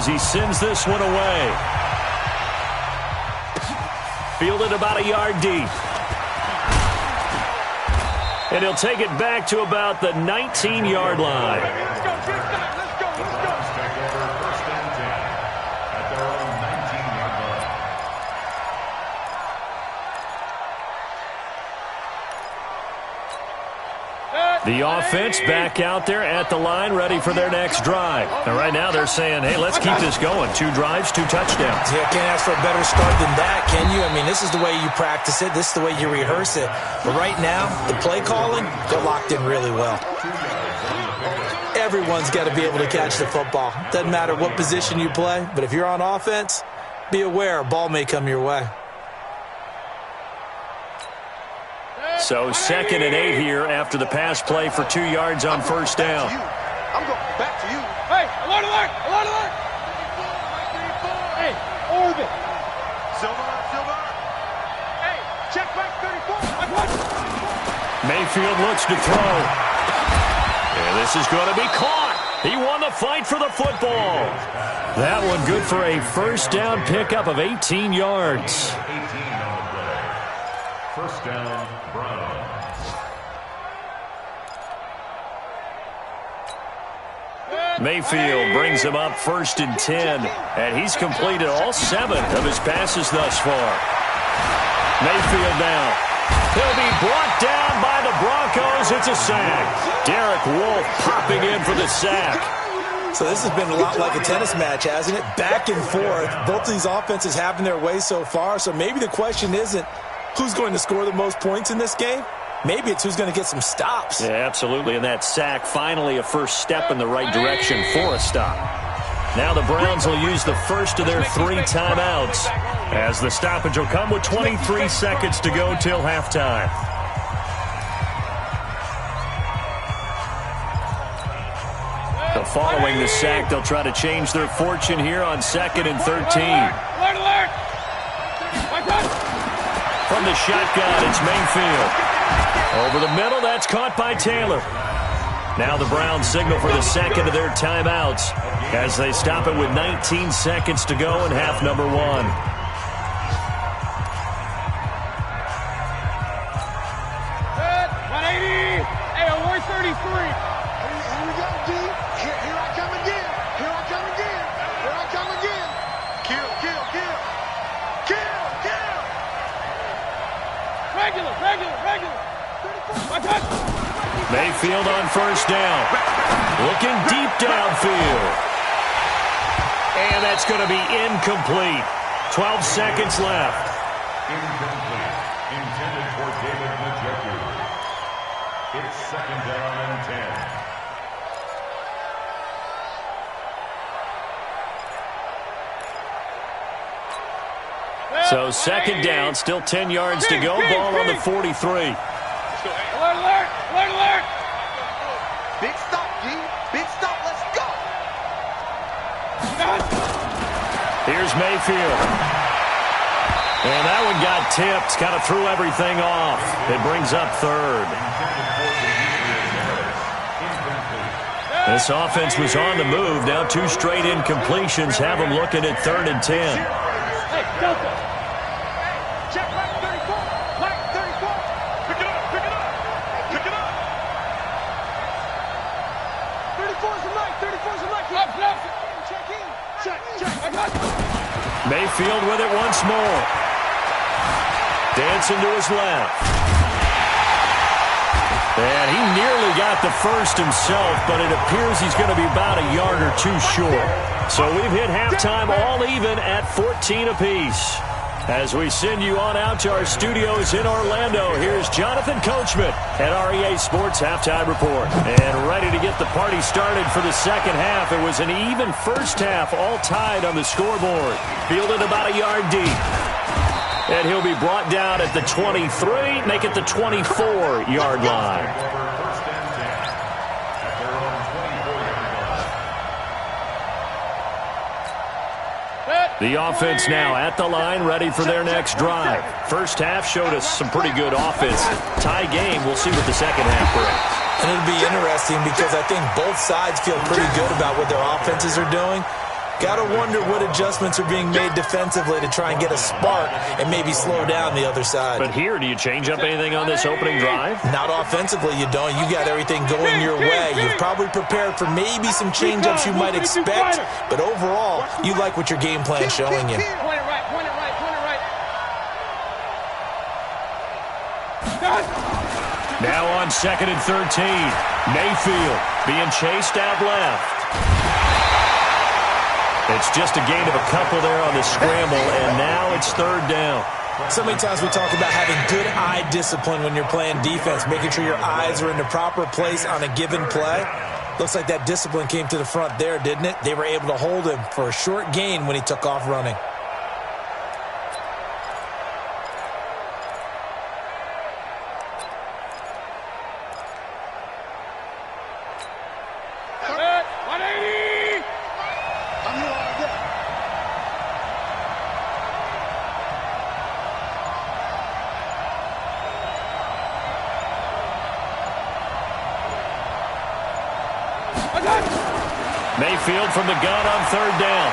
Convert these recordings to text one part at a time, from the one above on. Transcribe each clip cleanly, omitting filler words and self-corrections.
as he sends this one away. Fielded about a yard deep. And he'll take it back to about the 19-yard line. Let's go. The offense back out there at the line, ready for their next drive. And right now they're saying, hey, let's keep this going. 2 drives, 2 touchdowns. Yeah, can't ask for a better start than that, can you? I mean, this is the way you practice it. This is the way you rehearse it. But right now, the play calling, they're locked in really well. Everyone's got to be able to catch the football. Doesn't matter what position you play, but if you're on offense, be aware a ball may come your way. So 2nd and 8 here after the pass play for 2 yards on first down. I'm going back to you. Hey, alert! Hey, Orbit. Silver. Hey, check back 34. Mayfield looks to throw. And this is going to be caught. He won the fight for the football. That one good for a first down pickup of 18 yards. 18 on the play. First down, Browns. Mayfield brings him up 1st and 10. And he's completed all 7 of his passes thus far. Mayfield now. He'll be brought down by the Broncos. It's a sack. Derek Wolfe popping in for the sack. So this has been a lot like a tennis match, hasn't it? Back and forth. Both of these offenses having their way so far. So maybe the question isn't who's going to score the most points in this game. Maybe it's who's going to get some stops. Yeah, absolutely. And that sack, finally a first step in the right direction for a stop. Now the Browns will use the first of their 3 timeouts, as the stoppage will come with 23 seconds to go till halftime. So following the sack, they'll try to change their fortune here on 2nd and 13. Alert! From the shotgun, it's Mayfield. Over the middle, that's caught by Taylor. Now the Browns signal for the 2nd of their timeouts as they stop it with 19 seconds to go in half number 1. Set, 180. Hey, award 33. Here we go, D. Here I come again. Kill. Regular. Mayfield on first down. Looking deep downfield. And that's going to be incomplete. 12 seconds left. Incomplete. Intended for David Njoku. It's 2nd down and 10. So 2nd down, still 10 yards to go. Ball on the 43. Alert! Big stop, G. Big stop. Let's go. Here's Mayfield. And that one got tipped. Kind of threw everything off. It brings up 3rd. This offense was on the move. Now 2 straight incompletions have them looking at 3rd and 10. Hey, Delta. Check right 34. Right 34. Pick it up. 34's the right. Check. Mayfield with it once more. Dancing to his left. And he nearly got the first himself, but it appears he's going to be about a yard or 2 short. So we've hit halftime all even at 14 apiece. As we send you on out to our studios in Orlando, here's Jonathan Coachman at REA Sports Halftime Report. And ready to get the party started for the second half. It was an even first half, all tied on the scoreboard. Fielded about a yard deep. And he'll be brought down at the 23, make it the 24-yard line. The offense now at the line, ready for their next drive. First half showed us some pretty good offense. Tie game, we'll see what the second half brings. And it'll be interesting because I think both sides feel pretty good about what their offenses are doing. Gotta wonder what adjustments are being made defensively to try and get a spark and maybe slow down the other side. But here, do you change up anything on this opening drive? Not offensively, you don't. You got everything going your way. You've probably prepared for maybe some change-ups you might expect, but overall, you like what your game plan's showing you. Point it right, point it right, point it right. Now on 2nd and 13. Mayfield being chased out left. It's just a gain of a couple there on the scramble, and now it's 3rd down. So many times we talk about having good eye discipline when you're playing defense, making sure your eyes are in the proper place on a given play. Looks like that discipline came to the front there, didn't it? They were able to hold him for a short gain when he took off running. Mayfield from the gun on 3rd down.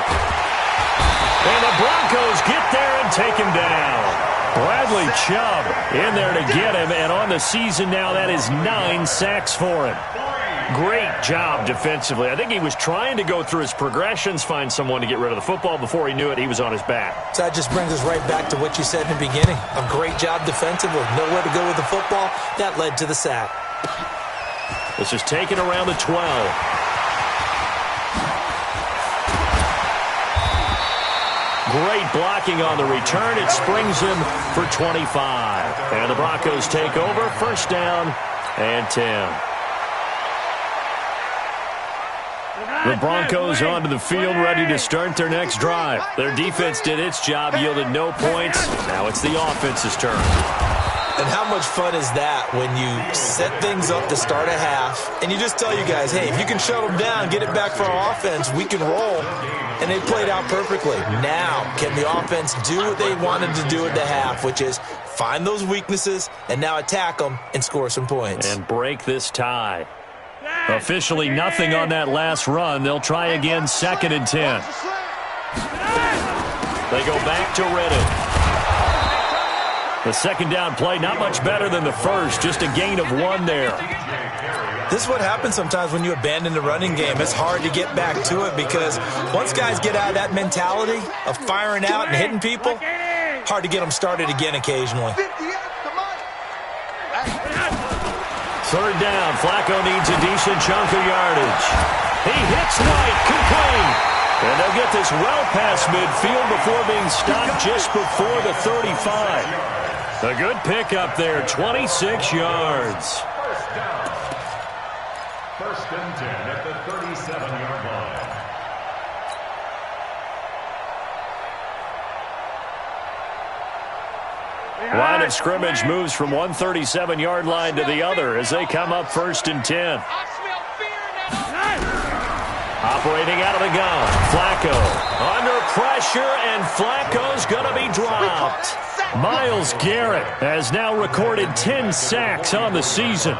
And the Broncos get there and take him down. Bradley Chubb in there to get him, and on the season now, that is 9 sacks for him. Great job defensively. I think he was trying to go through his progressions, find someone to get rid of the football. Before he knew it, he was on his back. So that just brings us right back to what you said in the beginning. A great job defensively. Nowhere to go with the football. That led to the sack. This is taken around the 12. Great blocking on the return. It springs him for 25. And the Broncos take over. 1st down and 10. The Broncos onto the field, ready to start their next drive. Their defense did its job, yielded no points. Now it's the offense's turn. And how much fun is that when you set things up to start a half, and you just tell you guys, hey, if you can shut them down, get it back for our offense, we can roll. And they played out perfectly. Now, can the offense do what they wanted to do at the half, which is find those weaknesses and now attack them and score some points. And break this tie. Officially nothing on that last run. They'll try again 2nd and 10. They go back to Reddick. The 2nd down play, not much better than the first, just a gain of 1 there. This is what happens sometimes when you abandon the running game. It's hard to get back to it because once guys get out of that mentality of firing out and hitting people, hard to get them started again occasionally. 3rd down, Flacco needs a decent chunk of yardage. He hits White, complete. And they'll get this well past midfield before being stopped just before the 35. A good pickup there, 26 yards. 1st and 10 at the 37-yard line. Line of scrimmage moves from one 37-yard line to the other as they come up 1st and 10. Operating out of the gun, Flacco under pressure, and Flacco's going to be dropped. Myles Garrett has now recorded 10 sacks on the season.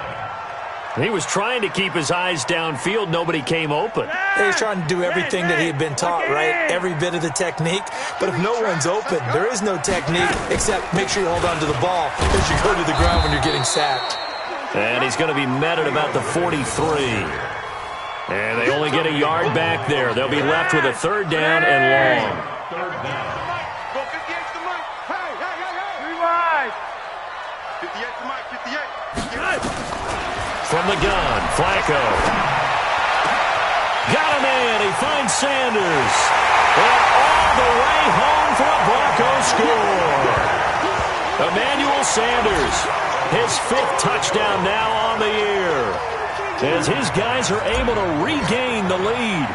He was trying to keep his eyes downfield. Nobody came open. He was trying to do everything that he had been taught, right? Every bit of the technique. But if no one's open, there is no technique except make sure you hold on to the ball as you go to the ground when you're getting sacked. And he's going to be met at about the 43. And they only get a yard back there. They'll be left with a 3rd down and long. Go 58 to Mike. Hey, hey, hey, hey. Rewind. 58 to Mike, 58. From the gun, Flacco. Got him in. He finds Sanders. And all the way home for a Broncos score. Emmanuel Sanders, his 5th touchdown now on the year, as his guys are able to regain the lead.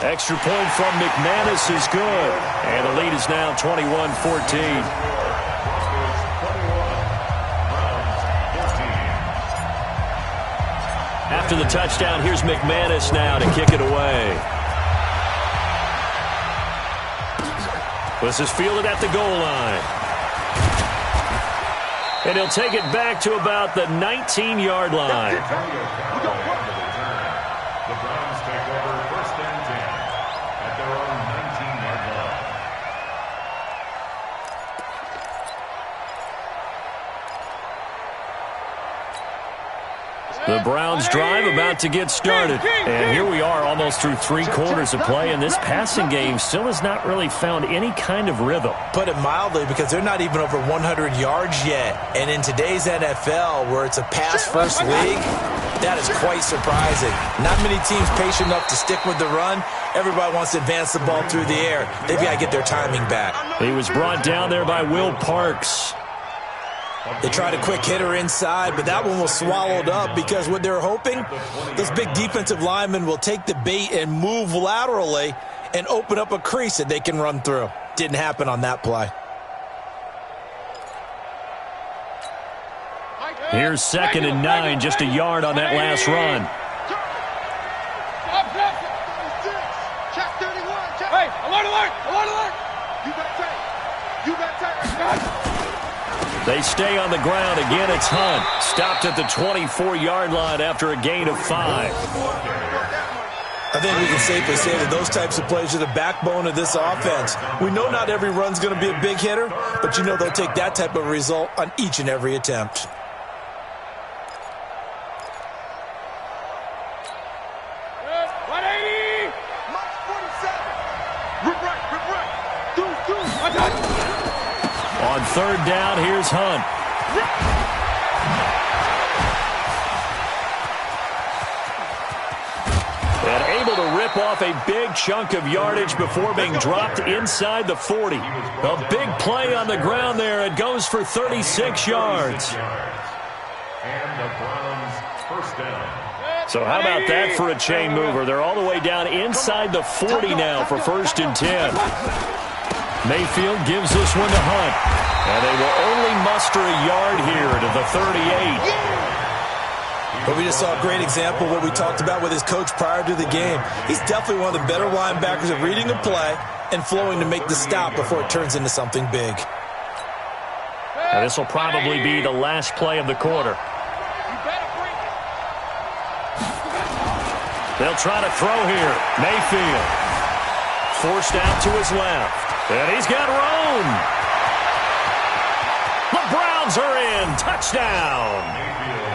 Extra point from McManus is good. And the lead is now 21-14. After the touchdown, here's McManus now to kick it away. This is fielded at the goal line. And he'll take it back to about the 19-yard line. back over 1st and 10 at their own 19-yard line. The Browns drive about to get started. And here we are almost through 3 quarters of play, and this passing game still has not really found any kind of rhythm. Put it mildly, because they're not even over 100 yards yet. And in today's NFL, where it's a pass-first league, that is quite surprising. Not many teams patient enough to stick with the run. Everybody wants to advance the ball through the air. They've got to get their timing back. He was brought down there by Will Parks. They tried a quick hitter inside, but that one was swallowed up because what they're hoping, those big defensive linemen will take the bait and move laterally and open up a crease that they can run through. Didn't happen on that play. Here's 2nd and 9, just a yard on that last run. Check 31. Hey, alert. You better take. They stay on the ground. Again, it's Hunt. Stopped at the 24-yard line after a gain of 5. I think we can safely say that those types of plays are the backbone of this offense. We know not every run's going to be a big hitter, but you know they'll take that type of result on each and every attempt. On 3rd down, here's Hunt. And able to rip off a big chunk of yardage before being dropped inside the 40. A big play on the ground there. It goes for 36 yards. And the Browns 1st down. So how about that for a chain mover? They're all the way down inside the 40 now for 1st and 10. Mayfield gives this one to Hunt. And they will only muster a yard here to the 38. But we just saw a great example of what we talked about with his coach prior to the game. He's definitely one of the better linebackers at reading a play and flowing to make the stop before it turns into something big. Now this will probably be the last play of the quarter. They'll try to throw here. Mayfield forced out to his left. And he's got room. The Browns are in. Touchdown.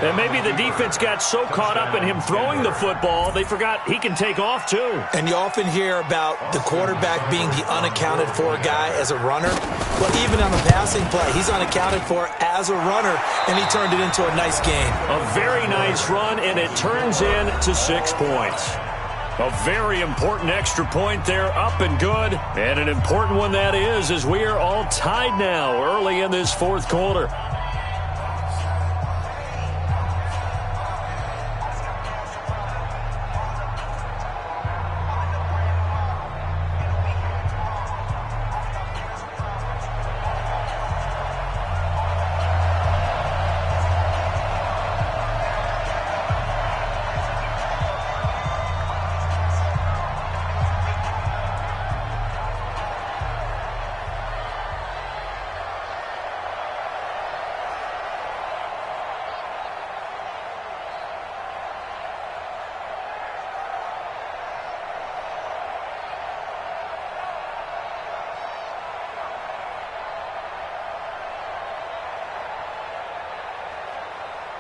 And maybe the defense got so caught up in him throwing the football, they forgot he can take off too. And you often hear about the quarterback being the unaccounted for guy as a runner. Well, even on the passing play, he's unaccounted for as a runner, and he turned it into a nice gain. A very nice run, and it turns into 6 points. A very important extra point there, up and good. And an important one that is, as we are all tied now early in this 4th quarter.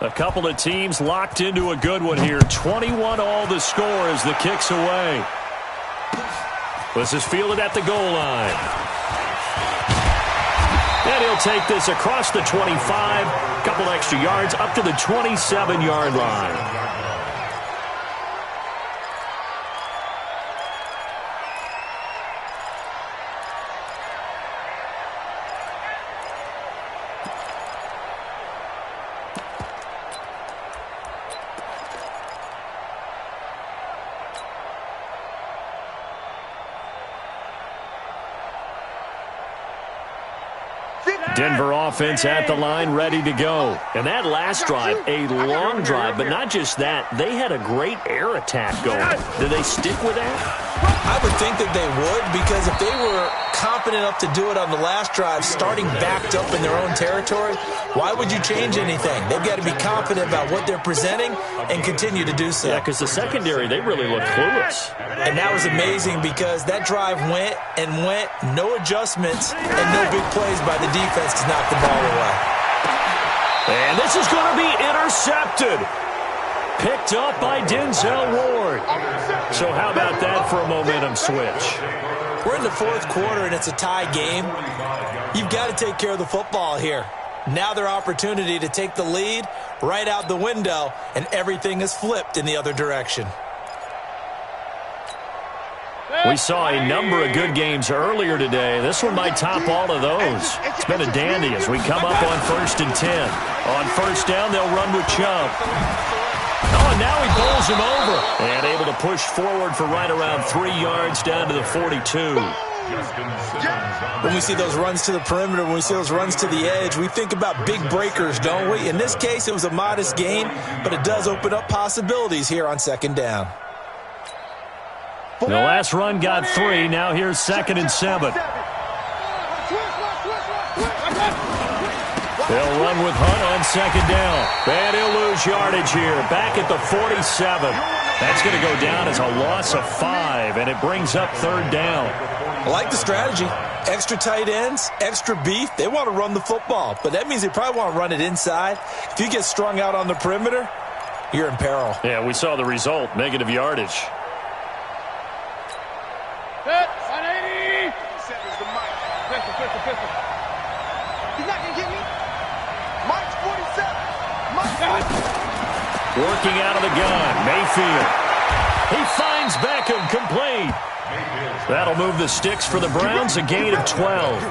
A couple of teams locked into a good one here. 21 all the score as the kick's away. This is fielded at the goal line. And he'll take this across the 25. Couple extra yards up to the 27-yard line. Denver offense at the line, ready to go. And that last drive, a long drive, but not just that. They had a great air attack going. Do they stick with that? I would think that they would, because if they were confident enough to do it on the last drive, starting backed up in their own territory, why would you change anything? They've got to be confident about what they're presenting and continue to do so. Yeah, because the secondary, they really look clueless. And that was amazing because that drive went and went, no adjustments, and no big plays by the defense to knock the ball away. And this is going to be intercepted. Picked up by Denzel Ward. So how about that for a momentum switch? We're in the fourth quarter, and it's a tie game. You've got to take care of the football here. Now their opportunity to take the lead right out the window, and everything is flipped in the other direction. We saw a number of good games earlier today. This one might top all of those. It's been a dandy as we come up on 1st and 10. On first down, they'll run with Chubb. Oh, and now he pulls him over. And able to push forward for right around 3 yards down to the 42. When we see those runs to the perimeter, when we see those runs to the edge, we think about big breakers, don't we? In this case, it was a modest gain, but it does open up possibilities here on 2nd down. The last run got 3. Now here's 2nd and 7. They'll run with Hunt on 2nd down. And he'll lose yardage here. Back at the 47. That's going to go down as a loss of 5, and it brings up 3rd down. I like the strategy. Extra tight ends, extra beef. They want to run the football, but that means they probably want to run it inside. If you get strung out on the perimeter, you're in peril. Yeah, we saw the result, negative yardage. Set, 180. Pistol. He's not going to get me. Mike's 47. Mike's working out of the gun. Mayfield. He finds Beckham, complete. That'll move the sticks for the Browns, a gain of 12.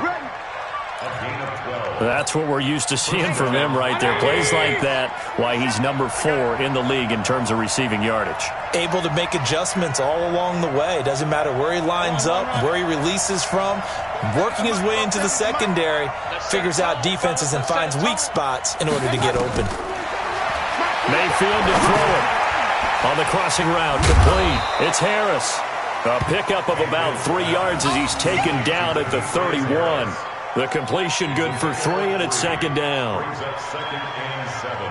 That's what we're used to seeing from him right there. Plays like that, why he's number 4 in the league in terms of receiving yardage. Able to make adjustments all along the way. Doesn't matter where he lines up, where he releases from. Working his way into the secondary, figures out defenses and finds weak spots in order to get open. Mayfield to throw it. On the crossing route, complete. It's Harris. A pickup of about 3 yards as he's taken down at the 31. The completion good for 3, and it's 2nd down.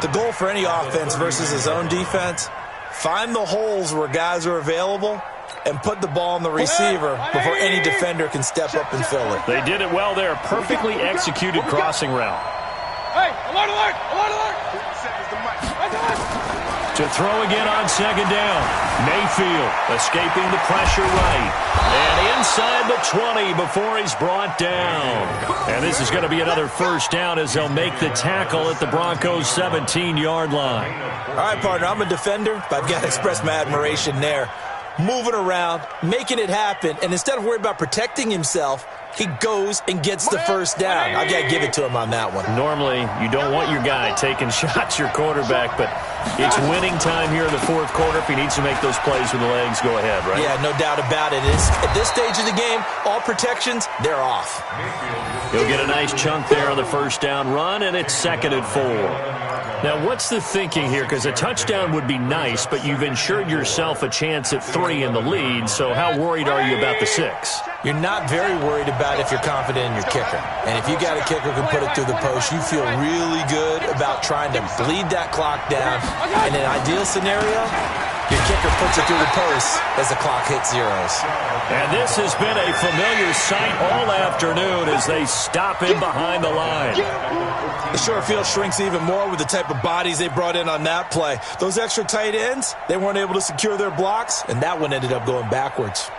The goal for any offense versus his own defense, find the holes where guys are available and put the ball on the receiver before any defender can step up and fill it. They did it well there. Perfectly executed crossing route. Hey, alert, alert, alert, alert. To throw again on 2nd down. Mayfield escaping the pressure right. And inside the 20 before he's brought down. And this is going to be another 1st down as they'll make the tackle at the Broncos' 17-yard line. All right, partner, I'm a defender, but I've got to express my admiration there. Moving around, making it happen, and instead of worrying about protecting himself, he goes and gets the 1st down. I've got to give it to him on that one. Normally, you don't want your guy taking shots, your quarterback, but it's winning time here in the 4th quarter. If he needs to make those plays with the legs, go ahead, right? Yeah, no doubt about it. At this stage of the game, all protections, they're off. He'll get a nice chunk there on the 1st down run, and it's 2nd and 4. Now, what's the thinking here? Because a touchdown would be nice, but you've ensured yourself a chance at 3 in the lead, so how worried are you about the 6? You're not very worried about if you're confident in your kicker. And if you got a kicker who can put it through the post, you feel really good about trying to bleed that clock down. In an ideal scenario, your kicker puts it through the post as the clock hits zeros. And this has been a familiar sight all afternoon as they stop him behind the line. The short field shrinks even more with the type of bodies they brought in on that play. Those extra tight ends, they weren't able to secure their blocks, and that one ended up going backwards.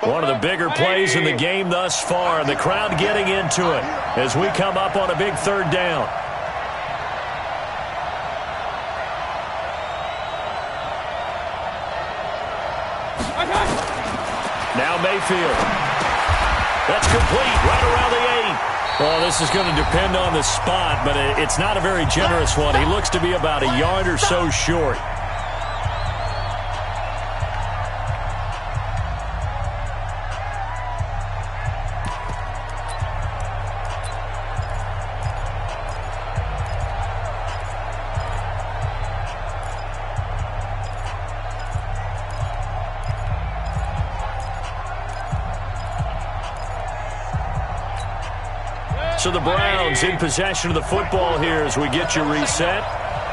One of the bigger plays in the game thus far, and the crowd getting into it as we come up on a big 3rd down. Now Mayfield. That's complete right around the 8. Well, this is going to depend on the spot, but it's not a very generous one. He looks to be about a yard or so short. So the Browns in possession of the football here as we get you reset.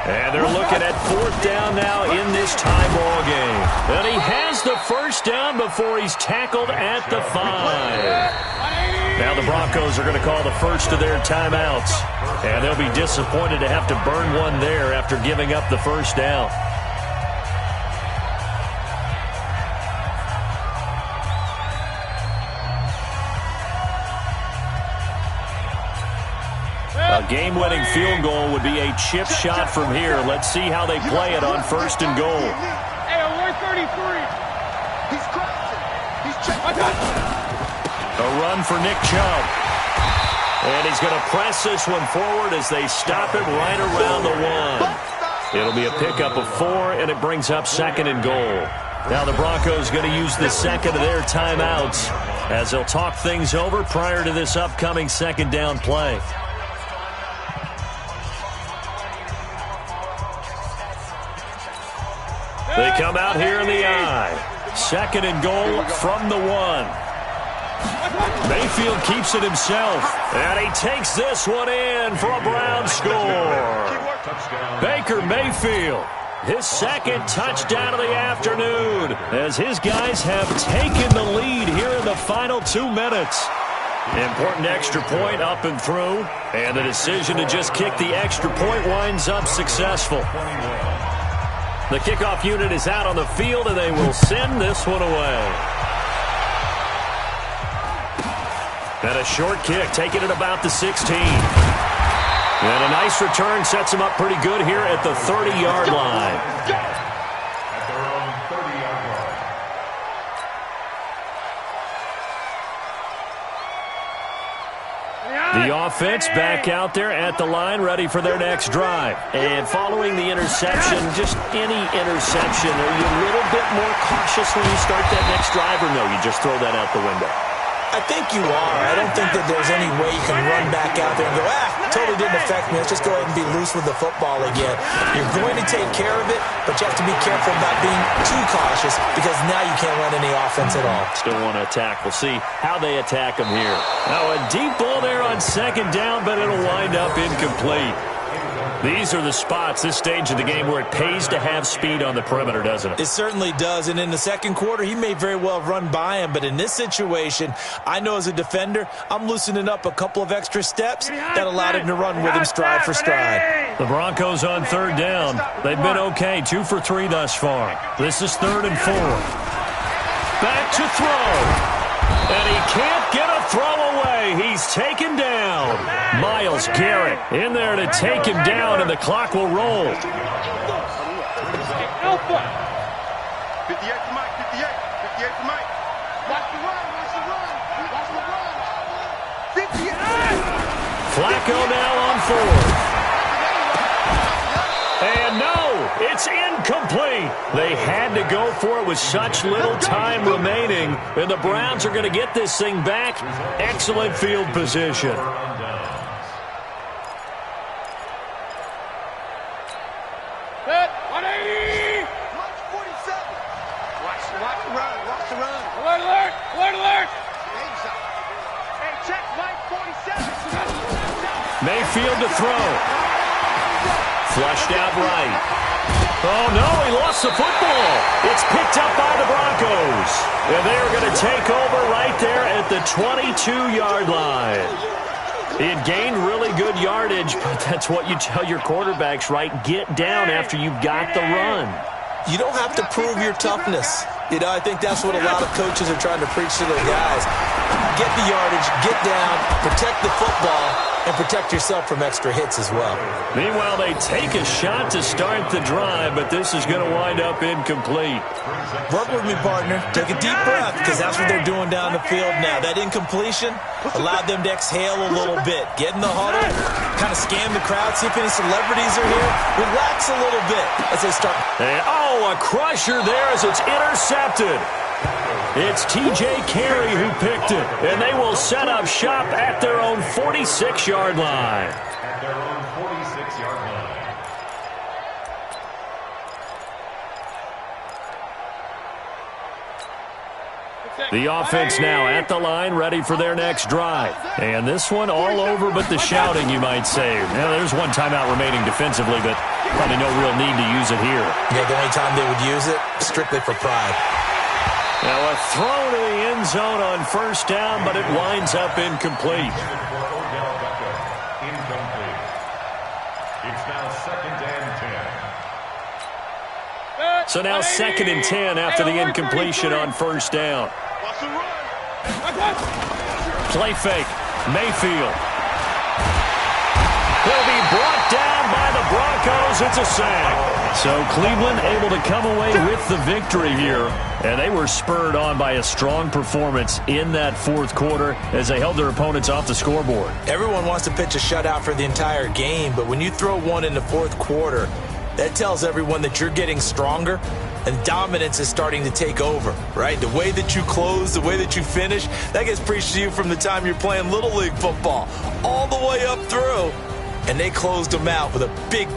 And they're looking at 4th down now in this tie ball game. And he has the first down before he's tackled at the 5. Now the Broncos are going to call the first of their timeouts. And they'll be disappointed to have to burn one there after giving up the first down. A game-winning field goal would be a chip shot from here. Let's see how they play it on 1st and goal. Hey, 133. He's crossing. He's checking. A run for Nick Chubb. And he's going to press this one forward as they stop it right around the 1. It'll be a pickup of 4, and it brings up 2nd and goal. Now the Broncos going to use the second of their timeouts as they'll talk things over prior to this upcoming 2nd down play. They come out here in the eye. 2nd and goal from the 1. Mayfield keeps it himself. And he takes this one in for a Brown score. Baker Mayfield, his 2nd touchdown of the afternoon, as his guys have taken the lead here in the final 2 minutes. Important extra point up and through. And the decision to just kick the extra point winds up successful. The kickoff unit is out on the field, and they will send this one away. And a short kick, taking it about the 16. And a nice return sets him up pretty good here at the 30-yard line. At their own 30-yard line. The offense back out there at the line, ready for their next drive. And following the interception, just any interception, are you a little bit more cautious when you start that next drive, or no, you just throw that out the window? I think you are. I don't think that there's any way you can run back out there and go, totally didn't affect me. Let's just go ahead and be loose with the football again. You're going to take care of it, but you have to be careful about being too cautious because now you can't run any offense at all. Still want to attack. We'll see how they attack him here. Now a deep ball there on 2nd down, but it'll wind up incomplete. These are the spots, this stage of the game, where it pays to have speed on the perimeter, doesn't it? It certainly does, and in the 2nd quarter, he may very well run by him, but in this situation, I know as a defender, I'm loosening up a couple of extra steps that allowed him to run with him stride for stride. The Broncos on 3rd down. They've been okay, 2 for 3 thus far. This is 3rd and 4. Back to throw. And he can't get a throw away. He's taken down. Myles Garrett in there to take him down, and the clock will roll. Alpha. 58 to Mike, 58. 58 to Mike. Watch the run, watch the run. Watch the run. 58. Flacco now on 4th. And no, it's incomplete. They had to go for it with such little time remaining. And the Browns are going to get this thing back. Excellent field position. Set, 180. Watch 47. Watch the run, watch the run. Alert, alert, alert, alert. Hey, check Mike 47. Mayfield to throw. Flushed out right. Oh, no, he lost the football. It's picked up by the Broncos. And they're going to take over right there at the 22-yard line. He had gained really good yardage, but that's what you tell your quarterbacks, right? Get down after you've got the run. You don't have to prove your toughness. You know, I think that's what a lot of coaches are trying to preach to their guys. Get the yardage, get down, protect the football, and protect yourself from extra hits as well. Meanwhile, they take a shot to start the drive, but this is going to wind up incomplete. Work with me, partner. Take a deep breath, because that's what they're doing down the field now. That incompletion allowed them to exhale a little bit. Get in the huddle, kind of scan the crowd, see if any celebrities are here. Relax a little bit as they start. And, oh, a crusher there as it's intercepted. It's T.J. Carey who picked it, and they will set up shop at their own 46-yard line. At their own 46-yard line. The offense now at the line, ready for their next drive. And this one all over but the shouting, you might say. Now, there's one timeout remaining defensively, but probably no real need to use it here. Yeah, the only time they would use it, strictly for pride. Now a throw to the end zone on first down, but it winds up incomplete. It's now 2nd and 10. So now 2nd and 10 after the incompletion on first down. Play fake. Mayfield. He'll be brought down by the Broncos. It's a sack. So Cleveland able to come away with the victory here. And they were spurred on by a strong performance in that fourth quarter as they held their opponents off the scoreboard. Everyone wants to pitch a shutout for the entire game, but when you throw one in the fourth quarter, that tells everyone that you're getting stronger and dominance is starting to take over, right? The way that you close, the way that you finish, that gets preached to you from the time you're playing Little League football all the way up through. And they closed them out with a big